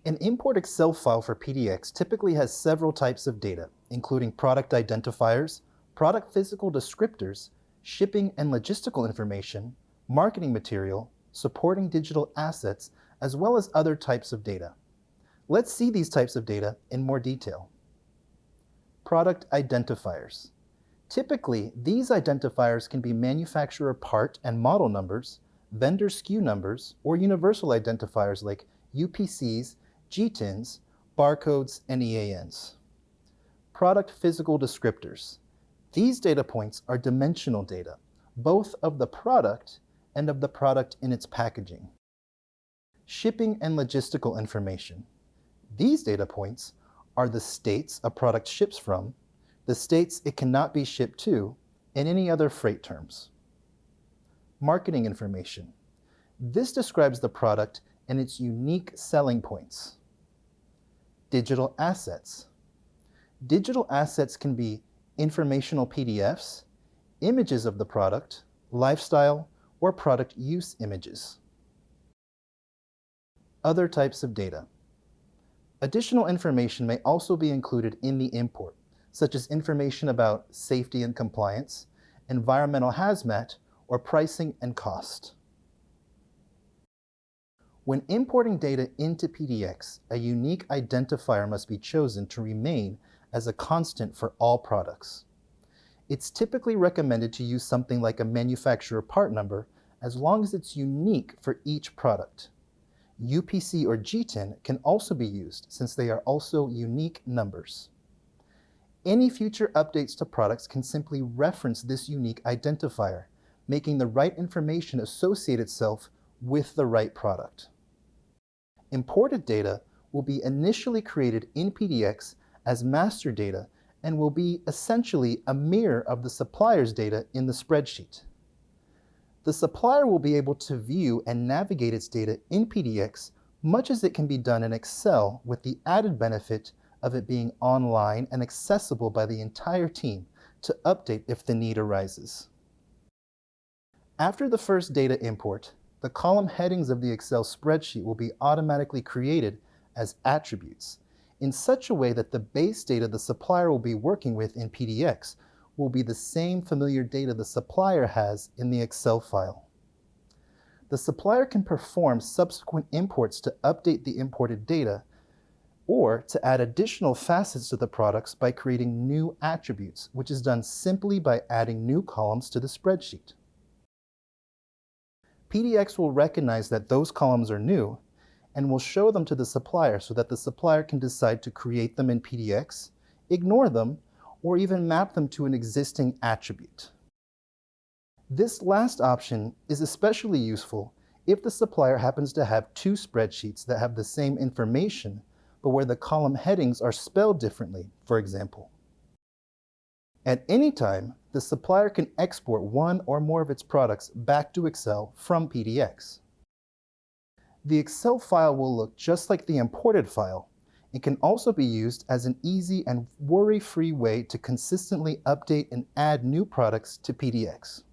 An import Excel file for PDX typically has several types of data, including product identifiers, product physical descriptors, shipping and logistical information, marketing material, supporting digital assets, as well as other types of data. Let's see these types of data in more detail. Product identifiers. Typically, these identifiers can be manufacturer part and model numbers, vendor SKU numbers, or universal identifiers like UPCs, GTINs, barcodes, and EANs. Product physical descriptors. These data points are dimensional data, both of the product and of the product in its packaging. Shipping and logistical information. These data points are the states a product ships from, the states it cannot be shipped to, and any other freight terms. Marketing information. This describes the product and its unique selling points. Digital assets. Digital assets can be informational PDFs, images of the product, lifestyle, or product use images. Other types of data. Additional information may also be included in the import, such as information about safety and compliance, environmental hazmat, or pricing and cost. When importing data into PDX, a unique identifier must be chosen to remain as a constant for all products. It's typically recommended to use something like a manufacturer part number as long as it's unique for each product. UPC or GTIN can also be used since they are also unique numbers. Any future updates to products can simply reference this unique identifier, making the right information associate itself with the right product. Imported data will be initially created in PDX as master data and will be essentially a mirror of the supplier's data in the spreadsheet. The supplier will be able to view and navigate its data in PDX much as it can be done in Excel, with the added benefit of it being online and accessible by the entire team to update if the need arises. After the first data import, the column headings of the Excel spreadsheet will be automatically created as attributes in such a way that the base data the supplier will be working with in PDX will be the same familiar data the supplier has in the Excel file. The supplier can perform subsequent imports to update the imported data or to add additional facets to the products by creating new attributes, which is done simply by adding new columns to the spreadsheet. PDX will recognize that those columns are new and will show them to the supplier so that the supplier can decide to create them in PDX, ignore them, or even map them to an existing attribute. This last option is especially useful if the supplier happens to have two spreadsheets that have the same information, but where the column headings are spelled differently, for example. At any time, the supplier can export one or more of its products back to Excel from PDX. The Excel file will look just like the imported file. It can also be used as an easy and worry-free way to consistently update and add new products to PDX.